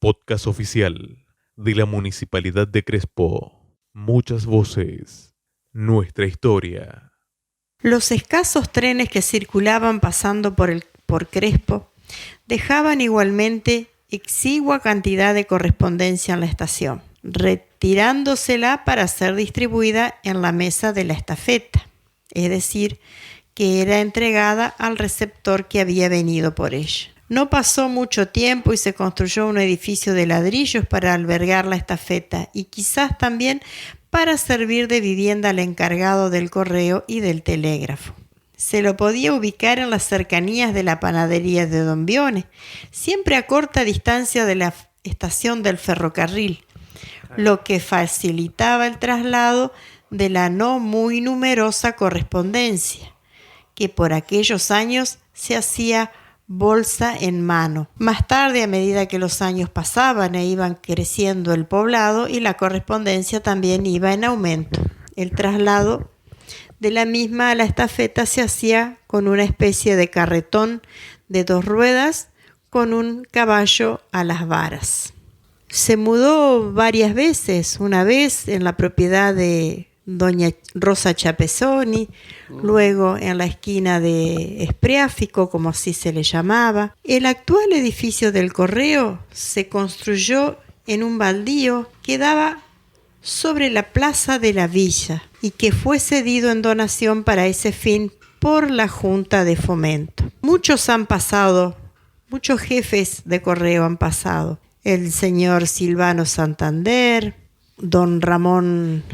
Podcast oficial de la Municipalidad de Crespo. Muchas voces. Nuestra historia. Los escasos trenes que circulaban pasando por Crespo dejaban igualmente exigua cantidad de correspondencia en la estación, retirándosela para ser distribuida en la mesa de la estafeta, es decir, que era entregada al receptor que había venido por ella. No pasó mucho tiempo y se construyó un edificio de ladrillos para albergar la estafeta y quizás también para servir de vivienda al encargado del correo y del telégrafo. Se lo podía ubicar en las cercanías de la panadería de Don Bione, siempre a corta distancia de la estación del ferrocarril, lo que facilitaba el traslado de la no muy numerosa correspondencia, que por aquellos años se hacía bolsa en mano. Más tarde, a medida que los años pasaban e iban creciendo el poblado y la correspondencia también iba en aumento, el traslado de la misma a la estafeta se hacía con una especie de carretón de 2 ruedas con un caballo a las varas. Se mudó varias veces, una vez en la propiedad de doña Rosa Chapesoni, luego en la esquina de Espriáfico, como así se le llamaba. El actual edificio del correo se construyó en un baldío que daba sobre la plaza de la villa y que fue cedido en donación para ese fin por la Junta de Fomento. Muchos han pasado, muchos jefes de correo han pasado. El señor Silvano Santander, don Ramón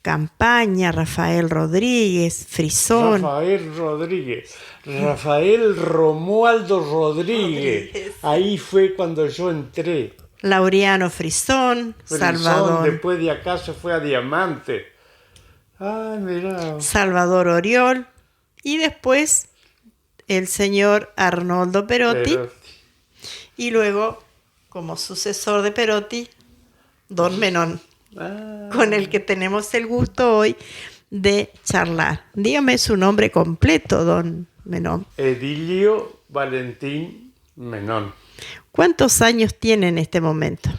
Campaña, Rafael Rodríguez, Frisón. Rafael Romualdo Rodríguez. Ahí fue cuando yo entré. Laureano Frisón, Salvador. Después de acá se fue a Diamante. Ay, mirá. Salvador Oriol. Y después el señor Arnoldo Perotti. Y luego, como sucesor de Perotti, don Menón. Con el que tenemos el gusto hoy de charlar. Dígame su nombre completo, don Menón. Edilio Valentín Menón. ¿Cuántos años tiene en este momento?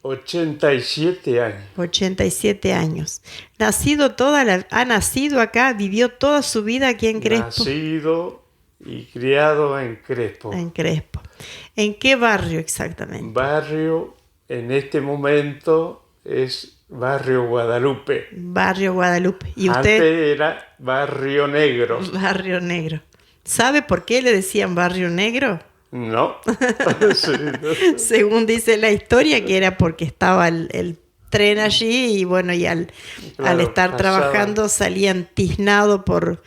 87 años. 87 años. Ha nacido acá, vivió toda su vida aquí en Crespo. Nacido y criado en Crespo. En Crespo. ¿En qué barrio exactamente? Barrio, en este momento, es Barrio Guadalupe. Barrio Guadalupe. ¿Y usted? Antes era Barrio Negro. Barrio Negro. ¿Sabe por qué le decían Barrio Negro? No. Sí. Según dice la historia, que era porque estaba el tren allí y bueno, y al estar trabajando salían tiznados por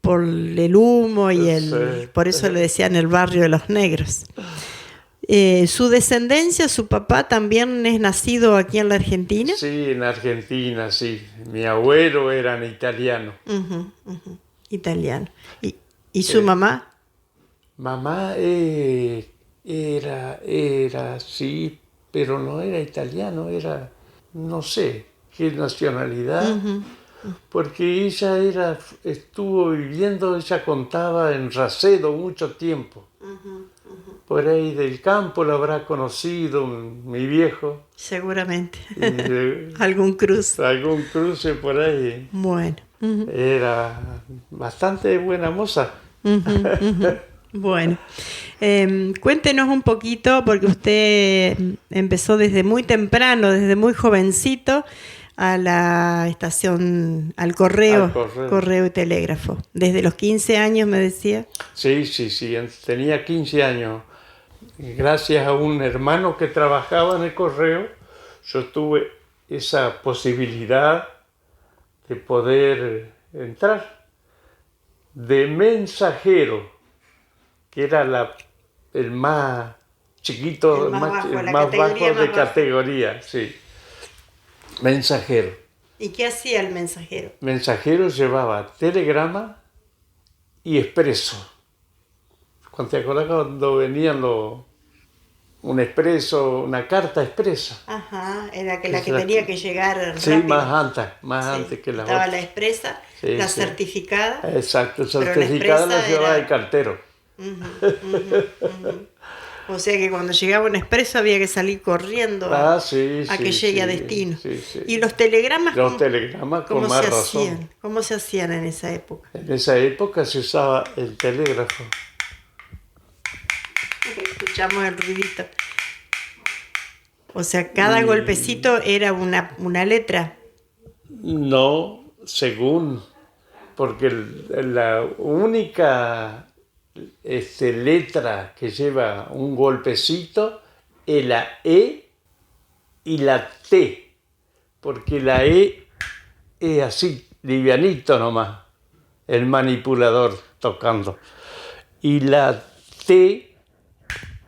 el humo y por eso le decían el barrio de los negros. ¿Su descendencia, su papá también es nacido aquí en la Argentina? Sí, en Argentina, sí. Mi abuelo era italiano. Italiano. ¿Y su mamá? Mamá era, sí, pero no era italiano, era, no sé qué nacionalidad, porque ella estuvo viviendo, ella contaba en Racedo mucho tiempo. Por ahí del campo lo habrá conocido mi viejo. Seguramente. Algún cruce. Algún cruce por ahí. Bueno. Era bastante buena moza. Bueno, cuéntenos un poquito, porque usted empezó desde muy temprano, desde muy jovencito, a la estación, al correo y telégrafo. Desde los 15 años, me decía. Sí, tenía 15 años. Gracias a un hermano que trabajaba en el correo, yo tuve esa posibilidad de poder entrar de mensajero, que era el más chiquito, el más bajo de categoría, sí. Mensajero. ¿Y qué hacía el mensajero? Mensajero llevaba telegrama y expreso. ¿Te acordás cuando venían un expreso, una carta expresa? Ajá, era la que tenía que llegar rápido. Sí, más antes que la otra. Estaba la expresa, la certificada. Exacto, certificada la llevaba el cartero. O sea que cuando llegaba un expreso había que salir corriendo Sí, a sí, que llegue a sí, destino. sí, sí. ¿Y los telegramas, Los telegramas con cómo más se razón. hacían? ¿Cómo se hacían en esa época? En esa época se usaba el telégrafo. Escuchamos el ruidito. O sea, cada golpecito era una letra. No, según, porque la única letra que lleva un golpecito es la E y la T, porque la E es así, livianito nomás, el manipulador tocando, y la T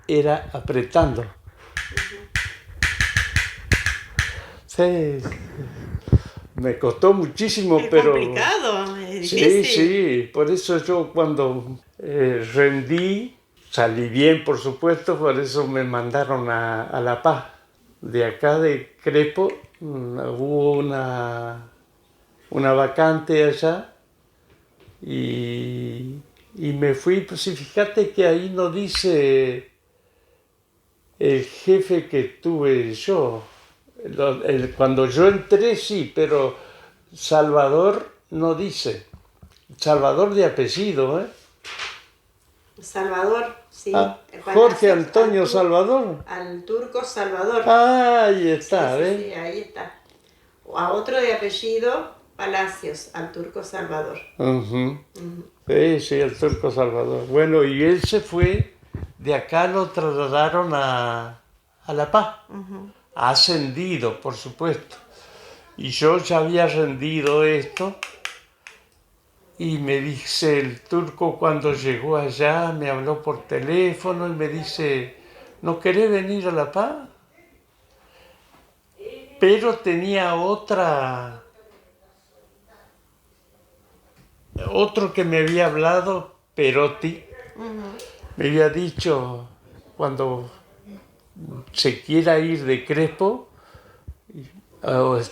era apretando. Sí. Me costó muchísimo, Es pero... complicado, es Sí, difícil. sí, por eso yo cuando rendí, salí bien, por supuesto, por eso me mandaron a La Paz. De acá de Crespo hubo una vacante allá y me fui, pues sí, fíjate que ahí no dice el jefe que tuve yo. Cuando yo entré sí, pero Salvador no dice. Salvador de apellido, ¿eh? Salvador, sí. Jorge Antonio Salvador. Al turco Salvador. Ahí está, Sí, ¿ves? sí, ahí está. O a otro de apellido Palacios, al turco Salvador. Sí, sí, el turco Salvador. Bueno, y él se fue, de acá lo trasladaron a La Paz. Ascendido, por supuesto. Y yo ya había rendido esto. Y me dice el turco cuando llegó allá, me habló por teléfono y me dice, ¿no querés venir a La Paz? Pero tenía otro que me había hablado, Perotti, me había dicho, cuando se quiera ir de Crespo,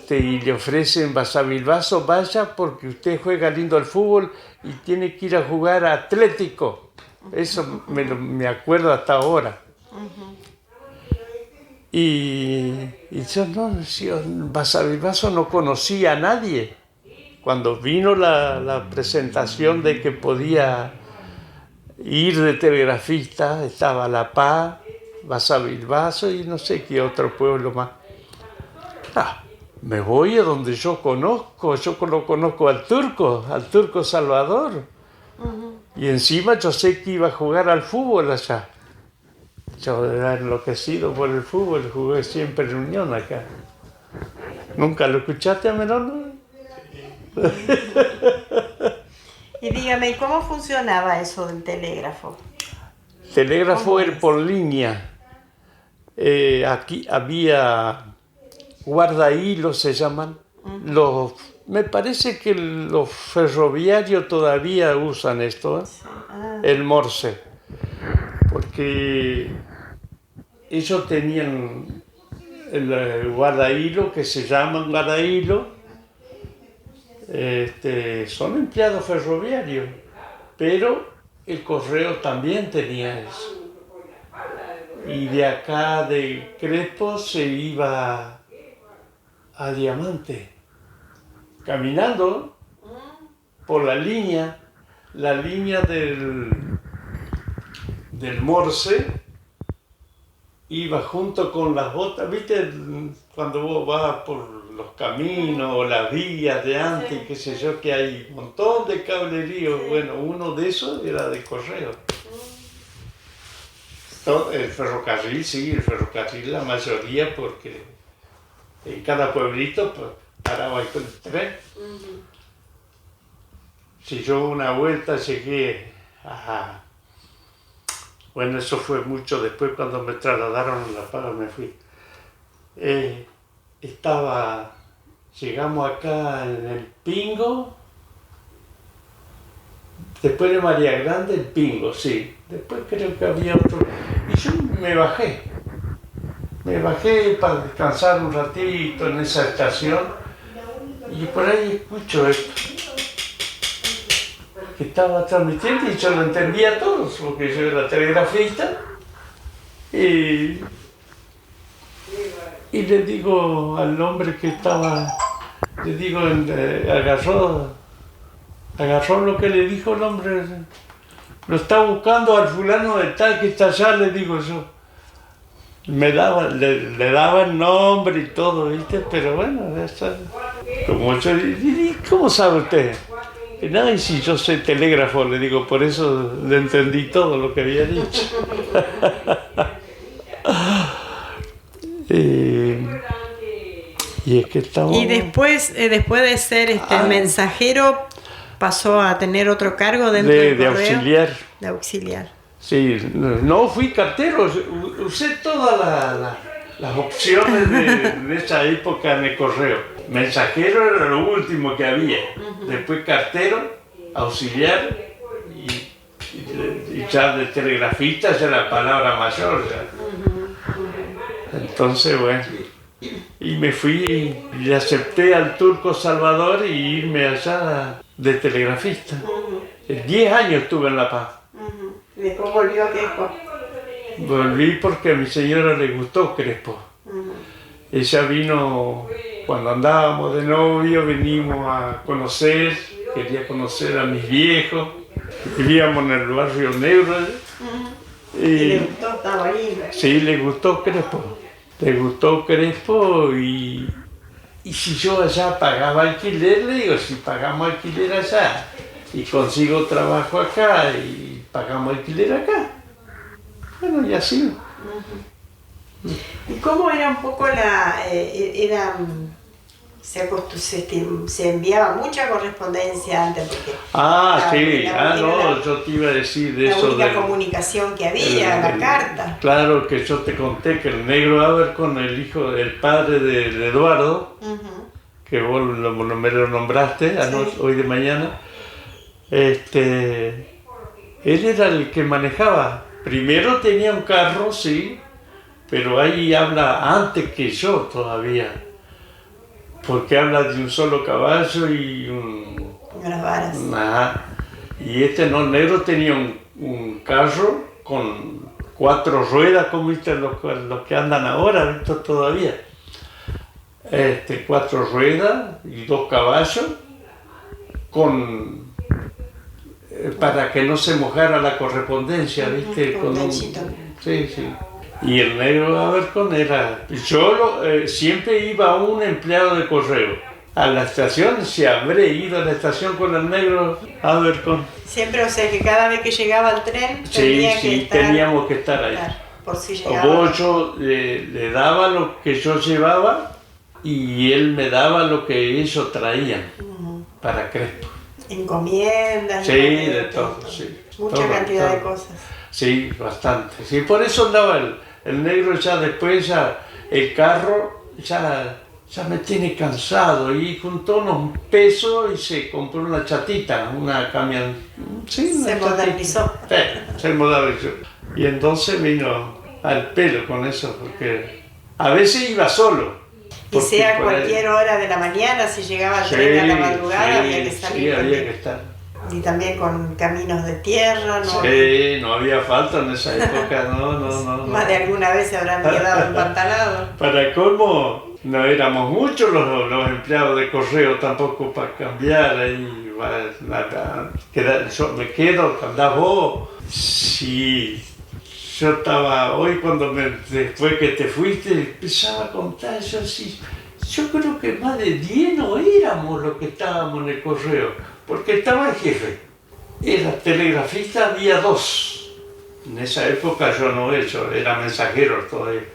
y le ofrecen Basavilbaso, vaya porque usted juega lindo al fútbol y tiene que ir a jugar a Atlético. Eso me acuerdo hasta ahora. Y yo en Basavilbaso no conocía a nadie. Cuando vino la presentación de que podía ir de telegrafista, estaba La Paz, Basavilbaso y no sé qué otro pueblo más. Me voy a donde yo lo conozco al turco Salvador. Y encima yo sé que iba a jugar al fútbol allá. Yo era enloquecido por el fútbol, jugué siempre en Unión acá. ¿Nunca lo escuchaste a Merono? Y dígame, ¿y cómo funcionaba eso del telégrafo? Telégrafo era por línea. Aquí había guardahilos, se llaman. Me parece que los ferroviarios todavía usan esto, ¿eh? El Morse. Porque ellos tenían el guardahilo, que se llaman guardahilo. Son empleados ferroviarios, pero el correo también tenía eso. Y de acá de Crespo se iba a Diamante, caminando por la línea del Morse, iba junto con las botas, ¿viste? Cuando vos vas por los caminos o las vías de antes, qué sé yo, que hay un montón de cableríos. Bueno, uno de esos era de correo. El ferrocarril, sí, el ferrocarril, la mayoría, porque en cada pueblito pues, paraba ahí con el tren. Si yo una vuelta llegué a... Bueno, eso fue mucho después cuando me trasladaron a La Paz, me fui. Llegamos acá en el Pingo, después de María Grande, el Pingo, sí. Después creo que había otro. Y yo me bajé para descansar un ratito en esa estación. Y por ahí escucho esto, que estaba transmitiendo y yo lo entendía todo, porque yo era telegrafista. Y le digo al hombre que estaba, le digo, agarró lo que le dijo el hombre, lo está buscando al fulano de tal que está allá, le digo yo. Le daba el nombre y todo, ¿viste? Pero bueno, como yo, ¿cómo sabe usted? Y nada, y si yo soy telégrafo, le digo, por eso le entendí todo lo que había dicho. Y es que estamos... Y después de ser mensajero, pasó a tener otro cargo dentro del correo. auxiliar. De auxiliar. Sí, no fui cartero, usé todas las opciones de esa época en el correo. Mensajero era lo último que había, después cartero, auxiliar y ya de telegrafista ya la palabra mayor. Ya. Entonces, bueno, y me fui y acepté al Turco Salvador y irme allá de telegrafista. 10 años estuve en La Paz. Después volvió a Crespo. Volví porque a mi señora le gustó Crespo. Ella vino, cuando andábamos de novio, venimos a conocer, quería conocer a mis viejos. Vivíamos en el barrio Negro. Y le gustó, estaba lindo. Sí, le gustó Crespo. Le gustó Crespo y si yo allá pagaba alquiler, le digo, si pagamos alquiler allá y consigo trabajo acá y pagamos alquiler acá. Bueno, y así. ¿Y cómo era un poco se enviaba mucha correspondencia antes? Porque yo te iba a decir de la eso. La única comunicación que había, la carta. Claro que yo te conté que el negro Abercon, el hijo del padre de Eduardo, que vos me lo nombraste hoy de mañana, él era el que manejaba. Primero tenía un carro, sí, pero ahí habla antes que yo todavía, porque habla de un solo caballo y unas varas. Y negro tenía un carro con 4 ruedas, como viste los que andan ahora, ¿viste? Todavía. 4 ruedas y 2 caballos para que no se mojara la correspondencia, ¿viste? Sí. Y el negro Abercon era... Yo siempre iba un empleado de correo. A la estación, si habré ido a la estación con el negro Abercon. Siempre, o sea que cada vez que llegaba el tren teníamos que estar ahí. Claro, por si llegaba. Yo le daba lo que yo llevaba y él me daba lo que ellos traían para Crespo. Encomiendas. Sí, de todo, sí. Mucha cantidad de cosas. Sí, bastante. Sí, por eso andaba el negro ya después, el carro ya me tiene cansado y juntó unos pesos y se compró una chatita, una camión. Sí, se modernizó. Sí, se modernizó. Y entonces vino al pelo con eso, porque a veces iba solo. Y sea cualquier hora de la mañana, si llegaba el tren a la madrugada, había que salir. Sí, había que estar. Y también con caminos de tierra, ¿no? Sí, no había falta en esa época, no. Más de alguna vez se habrán quedado empantanados. Para colmo, no éramos muchos los empleados de correo tampoco para cambiar ahí. Yo me quedo, andás vos. Sí. Yo estaba, hoy después que te fuiste, empezaba a contar, yo creo que más de 10 no éramos los que estábamos en el correo, porque estaba el jefe, era telegrafista, había 2, en esa época yo era mensajero todavía.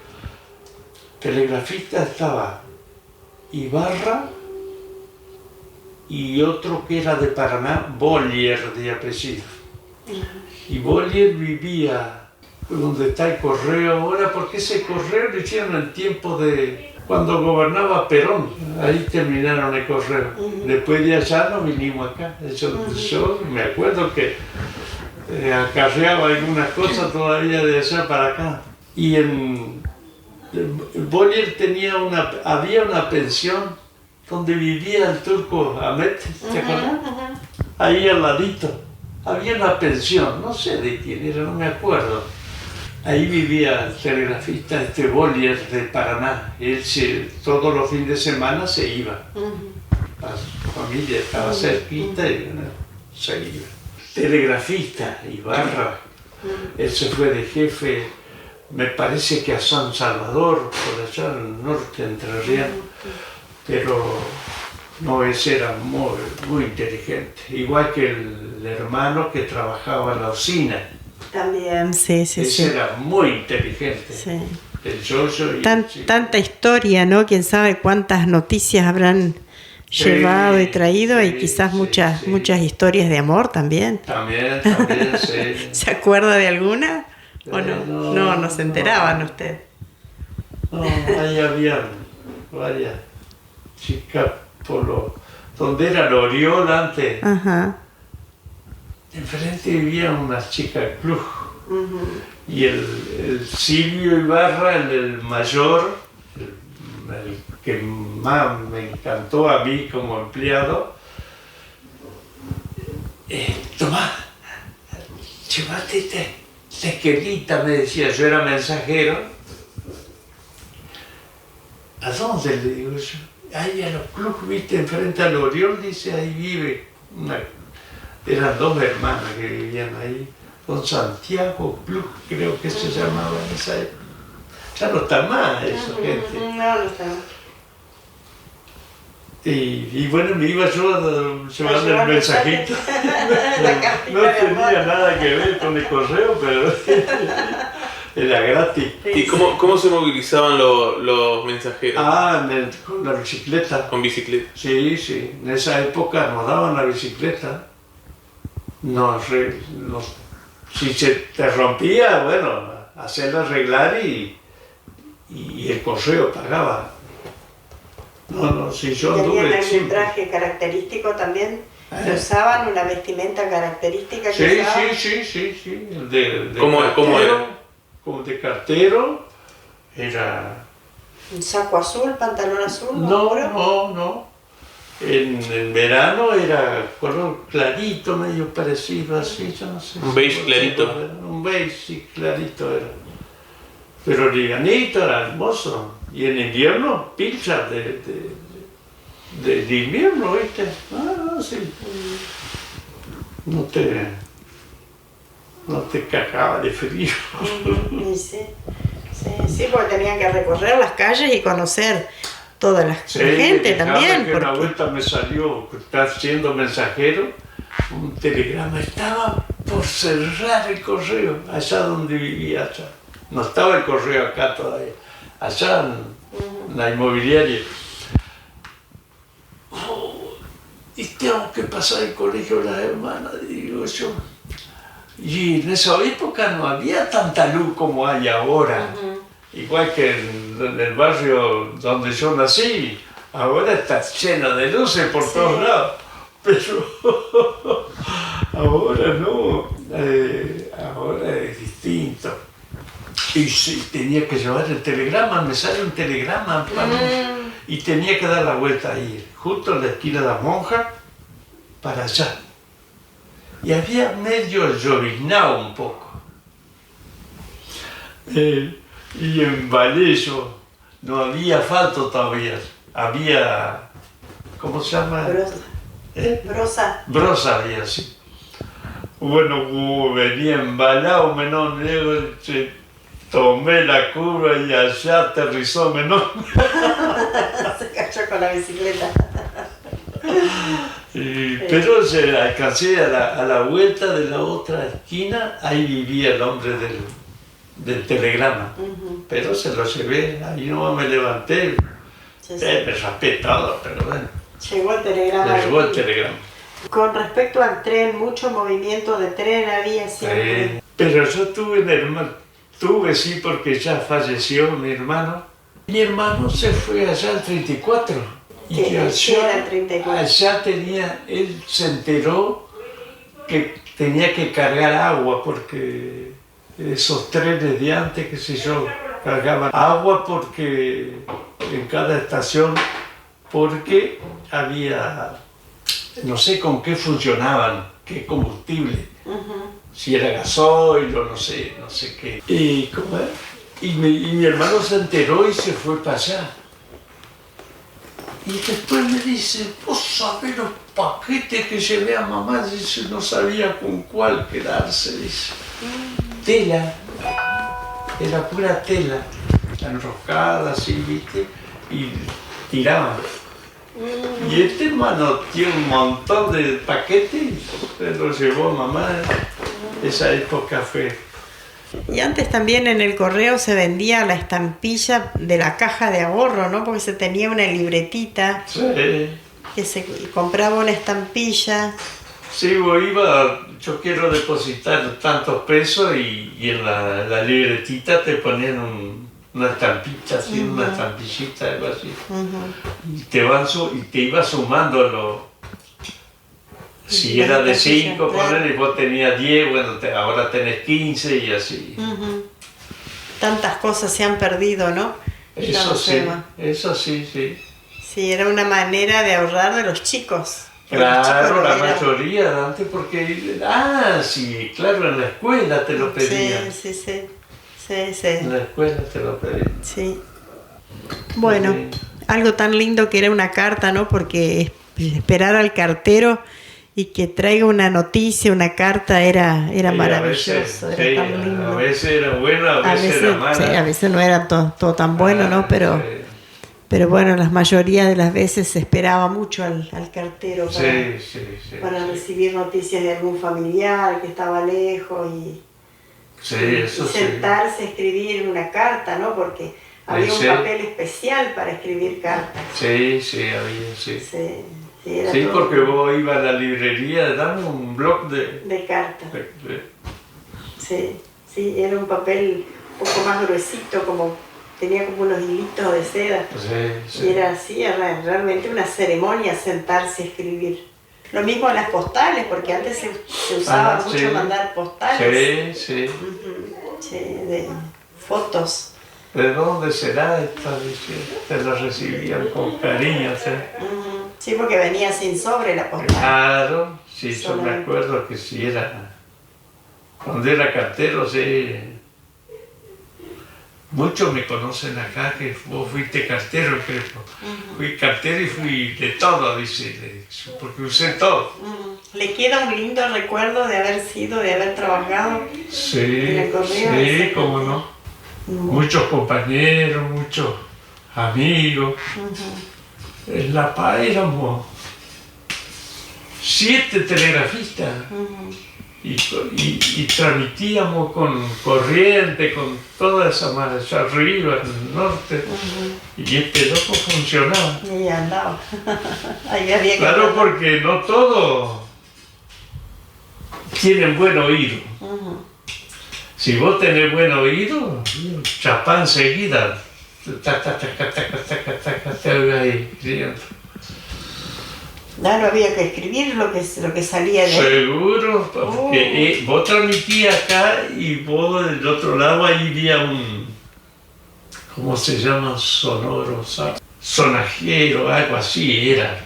Telegrafista estaba Ibarra y otro que era de Paraná, Bollier de apellido. Y Bollier vivía donde está el correo ahora, porque ese correo lo hicieron en tiempo de cuando gobernaba Perón, ahí terminaron el correo. Después de allá nos vinimos acá. Yo me acuerdo que acarreaba algunas cosas todavía de allá para acá. Y en Bollier había una pensión donde vivía el turco Ahmed, ¿te acuerdas? Ahí al ladito. Había una pensión, no sé de quién era, no me acuerdo. Ahí vivía el telegrafista Bollier de Paraná. Él todos los fines de semana se iba. La familia estaba cerquita y bueno, se iba. Telegrafista, Ibarra. Él se fue de jefe, me parece que a San Salvador, por allá en el norte entrerriano. Pero no, ese era muy, muy inteligente. Igual que el hermano que trabajaba en la usina. También, sí. Ese era muy inteligente. Sí. El Yoyo y Tanta historia, ¿no? Quién sabe cuántas noticias habrán llevado y traído, y quizás muchas historias de amor también. También, sí. ¿Se acuerda de alguna? ¿O no? No se enteraban usted. No, ahí había varias chicas donde era el Oriol antes. Ajá. Enfrente vivía una chica del club. Y el Silvio Ibarra, el mayor, el que más me encantó a mí como empleado, Tomás, llévate tequilita, me decía, yo era mensajero. ¿A dónde? Le digo yo. Ahí a los clubes, viste, enfrente al Oriol, dice, ahí vive eran dos hermanas que vivían ahí, don Santiago Club, creo que se llamaba en esa época. Ya no está más eso, gente. No está. Y bueno, me iba yo llevando el mensajito. No tenía nada que ver con el correo, pero era gratis. ¿Y cómo se movilizaban los mensajeros? Con la bicicleta. ¿Con bicicleta? Sí. En esa época nos daban la bicicleta. Si se te rompía, bueno, hacerlo arreglar y el correo pagaba. Si yo ¿Tenían anduve algún traje característico también? ¿Usaban una vestimenta característica que usaban? Sí. El de ¿Cómo cartero, era? Como de cartero, era... ¿Un saco azul, pantalón azul? No. En verano era color clarito, medio parecido así, yo no sé. Un beige clarito. Un beige, sí, clarito era. Pero livianito, era hermoso. Y en invierno, pilchas de invierno, ¿viste? Sí. No te cagaba de frío. Sí, porque tenían que recorrer las calles y conocer toda la gente también. Que una vuelta me salió, siendo mensajero, un telegrama. Estaba por cerrar el correo, allá donde vivía. Allá. No estaba el correo acá todavía. Allá en la inmobiliaria. Y tengo que pasar el colegio de las hermanas, digo yo. Y en esa época no había tanta luz como hay ahora. Igual que en el barrio donde yo nací, ahora está lleno de luces por todos lados. Pero ahora no, ahora es distinto. Y sí, tenía que llevar el telegrama, me sale un telegrama y tenía que dar la vuelta ahí, justo en la esquina de la monja, para allá. Y había medio lloviznado un poco. Y en Vallejo no había asfalto todavía, había, ¿cómo se llama? Brosa había, sí. Bueno, como venía embalado, menor negro, tomé la curva y allá aterrizó menor. Se cayó con la bicicleta. Pero alcancé a la vuelta de la otra esquina, ahí vivía el hombre del telegrama. Pero se lo llevé, ahí no me levanté, me raspé todo, pero bueno. Llegó el telegrama. Llegó el telegrama. Con respecto al tren, mucho movimiento de tren había siempre. Pero yo tuve un hermano, sí, porque ya falleció mi hermano. Mi hermano se fue allá al 34. Y que allá él se enteró que tenía que cargar agua porque esos trenes de antes, qué sé yo, cargaban agua porque en cada estación, porque había, no sé con qué funcionaban, qué combustible, si era gasoil o no sé qué. ¿Cómo es? Y mi hermano se enteró y se fue para allá. Y después me dice, vos sabés los paquetes que llevé a mamá, dice, no sabía con cuál quedarse, dice. Tela, era pura tela, enroscada así, ¿viste? Y tiraban. Y este hermano tiene un montón de paquetes, se lo llevó a mamá, esa época fue. Y antes también en el correo se vendía la estampilla de la caja de ahorro, ¿no? Porque se tenía una libretita que se compraba una estampilla. Sí, yo quiero depositar tantos pesos y en la libretita te ponían una estampita, así, una estampillita, algo así. Y te iba sumando si la era de estampilla, 5, claro. ponele, y vos tenías 10, bueno, ahora tenés 15 y así. Tantas cosas se han perdido, ¿no? Eso sí, eso sí, sí. Sí, era una manera de ahorrar de los chicos. Claro, la mayoría de antes porque... sí, claro, en la escuela te lo pedían. Sí. En la escuela te lo pedían. Sí. Bueno, algo tan lindo que era una carta, ¿no? Porque esperar al cartero y que traiga una noticia, una carta, era maravilloso, era tan lindo. A veces era bueno, a veces era malo. Sí, a veces no era todo tan bueno, ¿no? Pero bueno, la mayoría de las veces se esperaba mucho al cartero para recibir noticias de algún familiar que estaba lejos y sentarse a escribir una carta, ¿no? Porque había un papel especial para escribir cartas. Sí, había. Sí, porque vos ibas a la librería, dame un bloc de cartas. Sí, era un papel un poco más gruesito, tenía como unos hilitos de seda. Y era así, era realmente una ceremonia sentarse a escribir. Lo mismo en las postales, porque antes se usaba mucho mandar postales. Sí. De fotos. ¿De dónde será esta? Te la recibían con cariño, ¿sí? Sí, porque venía sin sobre la postal. Claro, sí, yo me acuerdo que sí era. Cuando era cartero, sí. Muchos me conocen acá que vos fuiste cartero, creo. Fui cartero y fui de todo, dice, porque usé todo. ¿Le queda un lindo recuerdo de haber trabajado en el correo? Sí, cómo no. Muchos compañeros, muchos amigos. En La Paz éramos 7 telegrafistas. Y transmitíamos con corriente, con toda esa marcha arriba, en el norte, y este loco funcionaba. Y andaba. Ahí había que claro, porque no todos tienen buen oído. Si vos tenés buen oído, chapá enseguida. No había que escribir lo que salía de ahí. Seguro, porque vos transmitías acá y vos del otro lado ahí había ¿cómo se llama? Sonoro, sonajero, algo así era.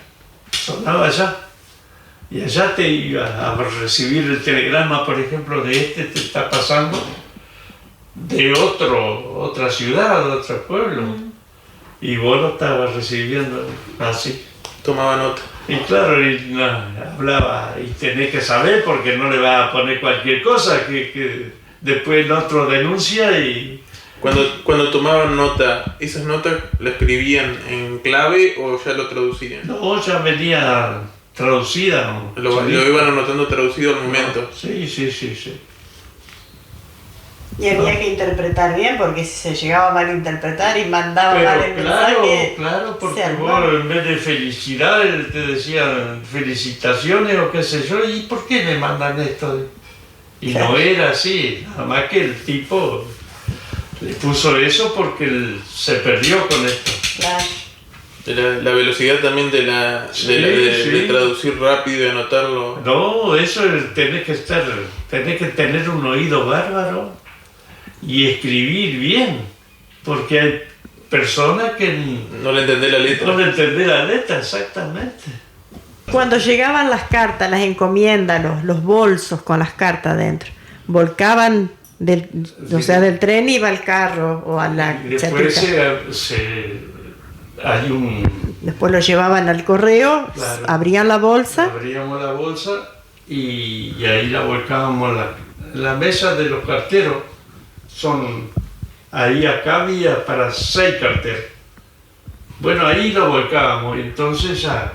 Sonaba allá. Y allá te iba a recibir el telegrama, por ejemplo, te está pasando de otra ciudad, de otro pueblo. Y vos lo estabas recibiendo así. Tomaba nota. Y claro, hablaba, y tenés que saber porque no le vas a poner cualquier cosa que después el otro denuncia y... Cuando tomaban nota, ¿esas notas las escribían en clave o ya lo traducían? No, ya venía traducida. Lo iban anotando traducido al momento. Sí. Y había que interpretar bien, porque si se llegaba a malinterpretar y mandaba mal el mensaje... Claro, porque vos en vez de felicidades te decían felicitaciones o qué sé yo, ¿y por qué me mandan esto? Y no era así, nada más que el tipo le puso eso porque él se perdió con esto. Claro. La velocidad también de traducir rápido y anotarlo. No, eso tenés que tener un oído bárbaro y escribir bien, porque hay personas que no le entendés la letra. No le entendés la letra, exactamente. Cuando llegaban las cartas, las encomiendas, los bolsos con las cartas dentro, volcaban del tren iba al carro o a la después después lo llevaban al correo, claro, abrían la bolsa. Abríamos la bolsa y ahí la volcábamos la mesa de los carteros. Ahí acá había para 6 carteros. Bueno, ahí lo volcábamos, entonces ya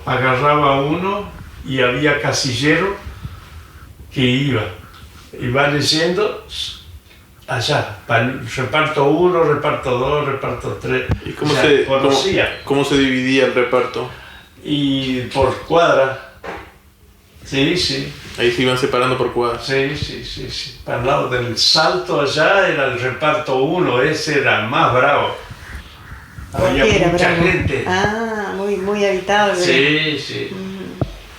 agarraba uno y había casillero que iba leyendo allá, para el reparto 1, reparto 2, reparto 3. ¿Y cómo se dividía el reparto? Y por cuadra. Sí. Ahí se iban separando por cuadras. Sí. Para el lado del Salto allá era el reparto 1, ese era el más bravo. Había mucha gente. Ah, muy habitado. Sí.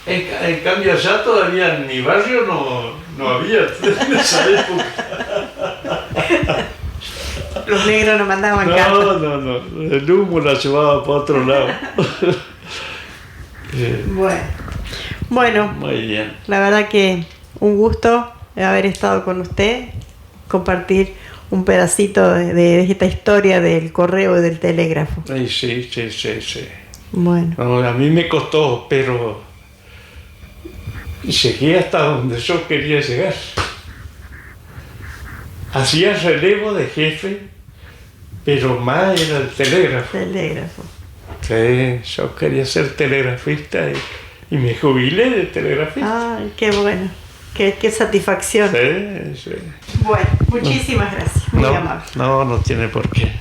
En cambio allá todavía ni barrio no había en esa época. Los negros no mandaban cartas. No. El humo la llevaba para otro lado. Bueno, muy bien. La verdad que un gusto haber estado con usted, compartir un pedacito de esta historia del correo y del telégrafo. Sí. Bueno. No, a mí me costó, pero llegué hasta donde yo quería llegar. Hacía relevo de jefe, pero más era el telégrafo. Sí, yo quería ser telegrafista y me jubilé de telegrafista. Ay, qué bueno, qué satisfacción. Sí. Bueno, muchísimas gracias, muy amable. No tiene por qué.